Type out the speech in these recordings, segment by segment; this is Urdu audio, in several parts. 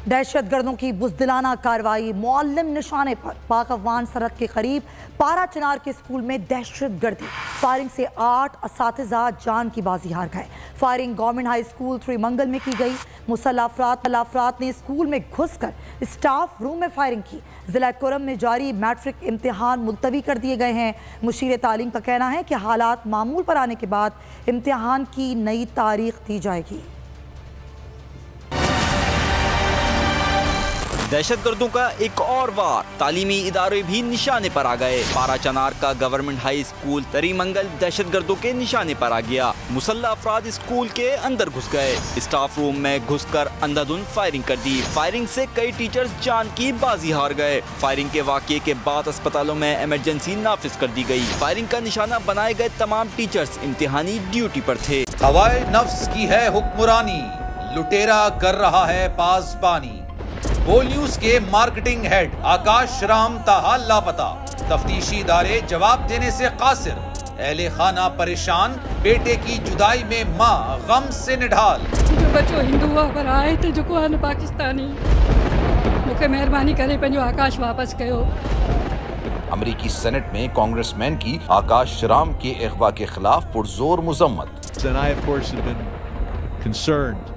دہشت گردوں کی بزدلانہ کارروائی، معلم نشانے پر، پاک افغان سرحد کے قریب پارا چنار کے اسکول میں دہشت گردی، فائرنگ سے 8 اساتذہ جان کی بازی ہار گئے۔ Firing government high school three منگل میں کی گئی۔ مسلح افراد نے اسکول میں گھس کر اسٹاف روم میں فائرنگ کی۔ ضلع کرم میں جاری میٹرک امتحان ملتوی کر دیے گئے ہیں۔ مشیر تعلیم کا کہنا ہے کہ حالات معمول پر آنے کے بعد امتحان کی نئی تاریخ دی جائے گی۔ دہشت گردوں کا ایک اور وار، تعلیمی ادارے بھی نشانے پر آ گئے۔ پارا چنار کا گورنمنٹ ہائی اسکول تری منگل دہشت گردوں کے نشانے پر آ گیا۔ مسلح افراد اسکول کے اندر گھس گئے، اسٹاف روم میں گھس کر اندھادھند فائرنگ کر دی۔ فائرنگ سے کئی ٹیچرز جان کی بازی ہار گئے۔ فائرنگ کے واقعے کے بعد اسپتالوں میں ایمرجنسی نافذ کر دی گئی۔ فائرنگ کا نشانہ بنائے گئے تمام ٹیچرز امتحانی ڈیوٹی پر تھے۔ ہوائے نفس کی ہے حکمرانی، لٹیرا کر رہا ہے پاسبانی۔ بول نیوز کے مارکیٹنگ ہیڈ آکاش رام تاحال لاپتہ، تفتیشی ادارے جواب دینے سے قاصر۔ اہل خانہ پریشان، بیٹے کی جدائی میں ماں غم سے نڈھال۔ جو بچو ہندو پر آئے تھے جو کو پاکستانی، مجھے مہربانی کرے پنجو آکاش واپس کیو۔ امریکی سینٹ میں کانگریس مین کی آکاش رام کے اغوا کے خلاف پرزور مذمت۔ And I, of course, have been concerned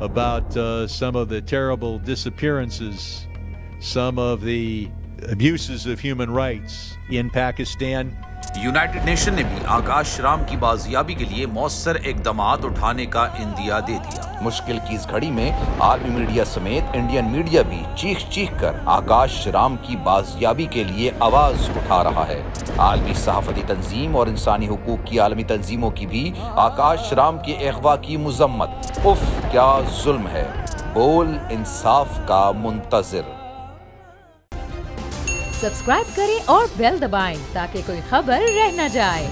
about some of the terrible disappearances, some of the abuses of human rights in Pakistan. United nation نے بھی آکاش رام کی بازیابی کے لیے مؤثر اقدامات اٹھانے کا عندیہ دے دیا۔ مشکل کی اس گھڑی میں عالمی میڈیا سمیت انڈین میڈیا بھی چیخ چیخ کر آکاش رام کی بازیابی کے لیے آواز اٹھا رہا ہے۔ عالمی صحافتی تنظیم اور انسانی حقوق کی عالمی تنظیموں کی بھی آکاش رام کے اغوا کی مذمت۔ اف کیا ظلم ہے، بول انصاف کا منتظر۔ سبسکرائب کریں اور بیل دبائیں تاکہ کوئی خبر رہ نہ جائے۔